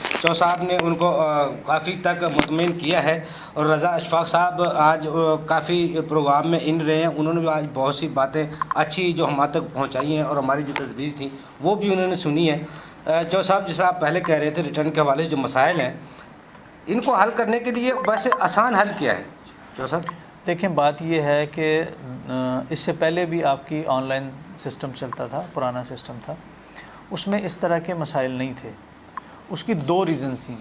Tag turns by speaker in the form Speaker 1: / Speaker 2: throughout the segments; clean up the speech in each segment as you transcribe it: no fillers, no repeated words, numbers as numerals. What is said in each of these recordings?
Speaker 1: چودھری صاحب نے ان کو کافی تک مطمئن کیا ہے، اور رضا اشفاق صاحب آج کافی پروگرام میں ان رہے ہیں، انہوں نے بھی آج بہت سی باتیں اچھی جو ہمارے تک پہنچائی ہیں، اور ہماری جو تجویز تھیں وہ بھی انہوں نے سنی ہے۔ چودھری صاحب جیسا آپ پہلے کہہ رہے تھے ریٹرن کے حوالے سے جو مسائل ہیں ان کو حل کرنے کے لیے ویسے آسان حل کیا ہے چودھری صاحب؟
Speaker 2: دیکھیں بات یہ ہے کہ اس سے پہلے بھی آپ کی آن لائن سسٹم چلتا تھا، پرانا سسٹم تھا، اس میں اس طرح کے مسائل نہیں تھے۔ اس کی دو ریزنز تھیں۔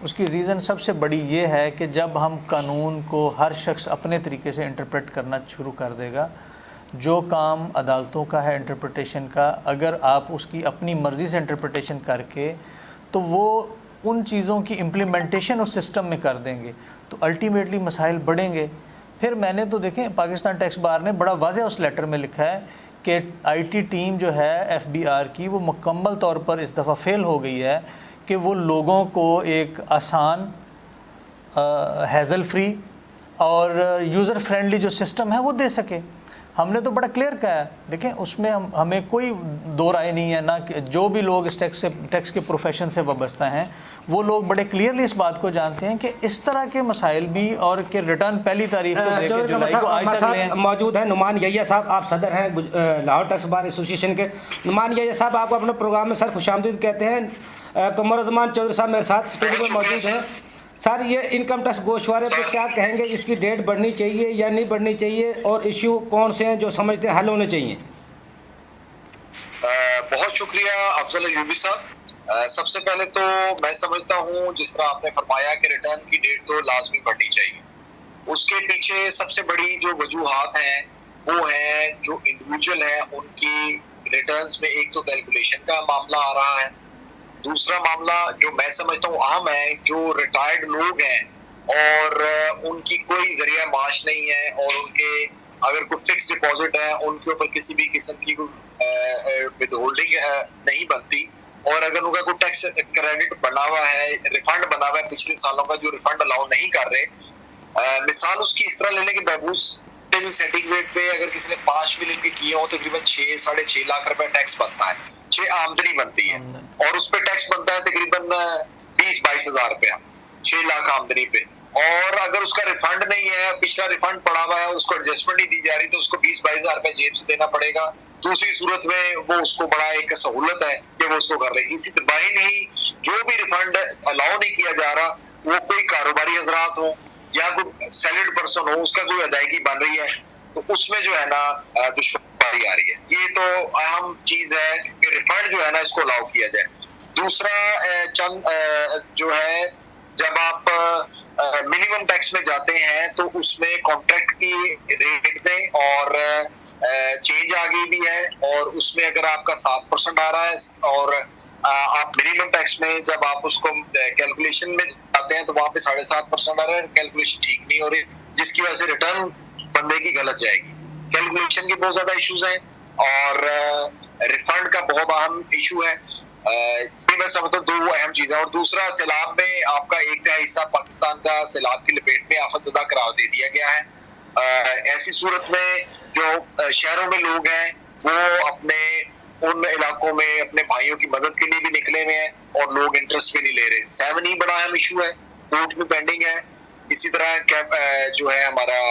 Speaker 2: اس کی ریزن سب سے بڑی یہ ہے کہ جب ہم قانون کو ہر شخص اپنے طریقے سے انٹرپریٹ کرنا شروع کر دے گا، جو کام عدالتوں کا ہے انٹرپریٹیشن کا، اگر آپ اس کی اپنی مرضی سے انٹرپریٹیشن کر کے تو وہ ان چیزوں کی امپلیمنٹیشن اس سسٹم میں کر دیں گے تو الٹیمیٹلی مسائل بڑھیں گے۔ پھر میں نے تو دیکھیں پاکستان ٹیکس بار نے بڑا واضح اس لیٹر میں لکھا ہے کہ آئی ٹی ٹیم جو ہے ایف بی آر کی وہ مکمل طور پر اس دفعہ فیل ہو گئی ہے کہ وہ لوگوں کو ایک آسان، ہیزل فری اور یوزر فرینڈلی جو سسٹم ہے وہ دے سکے۔ ہم نے تو بڑا کلیئر کہا ہے، دیکھیں اس میں ہمیں کوئی دو رائے نہیں ہے، نہ کہ جو بھی لوگ اس ٹیکس کے پروفیشن سے وابستہ ہیں وہ لوگ بڑے کلیئرلی اس بات کو جانتے ہیں کہ اس طرح کے مسائل بھی، اور کہ ریٹرن پہلی تاریخ کو دے کے جولائی کو آج تک لیں۔
Speaker 1: موجود ہیں نعمان یحییٰ صاحب، آپ صدر ہیں لاہور ٹیکس بار ایسوسی ایشن کے۔ نعمان یحییٰ صاحب آپ اپنے پروگرام میں سر خوش آمدید کہتے ہیں۔ قمرالزمان چودھری صاحب میرے ساتھ اسٹوڈیو میں موجود ہیں۔ سر یہ انکم ٹیکس گوشوارے پہ کیا کہیں گے؟ اس کی ڈیٹ بڑھنی چاہیے یا نہیں بڑھنی چاہیے، اور ایشو کون سے ہیں جو سمجھتے ہیں حل ہونے چاہیے؟
Speaker 3: بہت شکریہ افضل ایوبی صاحب۔ سب سے پہلے تو میں سمجھتا ہوں جس طرح آپ نے فرمایا کہ ریٹرن کی ڈیٹ تو لازمی بڑھنی چاہیے، اس کے پیچھے سب سے بڑی جو وجوہات ہیں وہ ہیں جو انڈیویجول ہیں ان کی ریٹرنز میں ایک تو کیلکولیشن کا معاملہ آ رہا ہے، دوسرا معاملہ جو میں سمجھتا ہوں اہم ہے، جو ریٹائرڈ لوگ ہیں اور ان کی کوئی ذریعہ معاش نہیں ہے اور ان کے اگر کوئی فکس ڈپازٹ ہے ان کے اوپر کسی بھی قسم کی ود ہولڈنگ نہیں بنتی، اور اگر ان کا کوئی ٹیکس کریڈٹ بنا ہوا ہے، ریفنڈ بنا ہوا ہے پچھلے سالوں کا جو ریفنڈ الاؤ نہیں کر رہے، مثال اس کی اس طرح لے لیں کہ بہبوز سیٹنگ ریٹ پہ اگر کسی نے 5 ملین کے کیے ہوں تقریباً 6-6.5 لاکھ روپے ٹیکس بنتا ہے، 6 آمدنی بنتی ہے، اور اس پہ ٹیکس بنتا ہے تقریباً 20-22 ہزار روپیہ 6 لاکھ آمدنی پہ، اور اگر اس کا ریفنڈ نہیں ہے، پچھلا ریفنڈ پڑا ہوا ہے، اس کو ایڈجسٹمنٹ نہیں دی جا رہی تو اس کو 20-22 ہزار روپے جیب سے دینا پڑے گا۔ دوسری صورت میں وہ اس کو بڑا ایک سہولت ہے کہ وہ اس کو کر لے۔ اسی طرح نہیں جو بھی ریفنڈ الاؤ نہیں کیا جا رہا، وہ کوئی کاروباری حضرات ہوں یا کوئی سیلڈ پرسن ہو، اس کا کوئی ادائیگی بن رہی ہے تو اس میں جو ہے نا دشواری آ رہی ہے۔ یہ تو اہم چیز ہے کہ ریفنڈ جو ہے نا اس کو الاؤ کیا جائے۔ دوسرا چند جو ہے جب آپ منیمم ٹیکس میں جاتے ہیں تو اس میں کانٹریکٹ کی ریٹ میں اور چینج آ گئی بھی ہے، اور اس میں اگر آپ کا 7% آ رہا ہے اور آپ منیمم ٹیکس میں جب آپ اس کو کیلکولیشن میں جاتے ہیں تو وہاں پہ 7.5% آ رہا ہے، کیلکولیشن ٹھیک نہیں ہو رہی، جس کی وجہ سے ریٹرن بندے کی غلط جائے گی۔ کیلکولیشن کے بہت زیادہ ایشوز ہیں اور ریفنڈ کا بہت اہم ایشو ہے۔ یہ میں سمجھتا ہوں دو اہم چیزیں، اور دوسرا سیلاب میں آپ کا 1/3 حصہ پاکستان کا سیلاب کی لپیٹ میں آفت زدہ قرار دے دیا گیا ہے۔ ایسی صورت میں جو شہروں میں لوگ ہیں وہ اپنے ان علاقوں میں اپنے بھائیوں کی مدد کے لیے بھی نکلے ہوئے ہیں اور لوگ انٹرسٹ بھی نہیں لے رہے۔ 7E بڑا اہم ایشو ہے، کورٹ میں پینڈنگ ہے۔ اسی طرح جو ہے ہمارا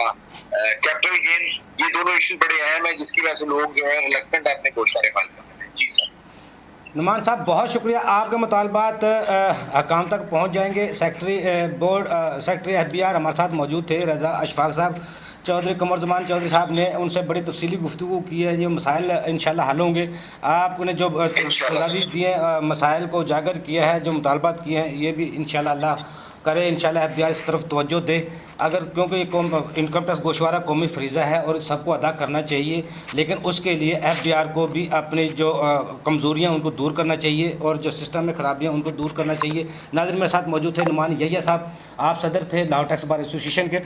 Speaker 3: کیپٹل گین، یہ دونوں ایشوز بڑے اہم ہیں جس کی وجہ سے لوگ جو ہے ریلیکٹنٹ ہے اپنے گوشوارے فائل کرنے میں۔ جی سر
Speaker 1: نعمان صاحب بہت شکریہ، آپ کے مطالبات حکام تک پہنچ جائیں گے۔ سیکٹری ایف بی آر ہمارے ساتھ موجود تھے رضا اشفاق صاحب۔ چودھری قمرالزمان چودھری صاحب نے ان سے بڑی تفصیلی گفتگو کی ہے، یہ مسائل انشاءاللہ حل ہوں گے۔ آپ نے جو تجاویز دیے ہیں، مسائل کو اجاگر کیا ہے، جو مطالبات کیے ہیں، یہ بھی انشاءاللہ اللہ کرے انشاءاللہ ایف بی آر اس طرف توجہ دے، اگر کیونکہ یہ انکم ٹیکس گوشوارہ قومی فریضہ ہے اور سب کو ادا کرنا چاہیے، لیکن اس کے لیے ایف بی آر کو بھی اپنی جو کمزوریاں ان کو دور کرنا چاہیے اور جو سسٹم میں خرابیاں ان کو دور کرنا چاہیے۔ ناظرین میرے ساتھ موجود تھے نعمان یحییٰ صاحب، آپ صدر تھے لاہور ٹیکس بار ایسوسی ایشن کے۔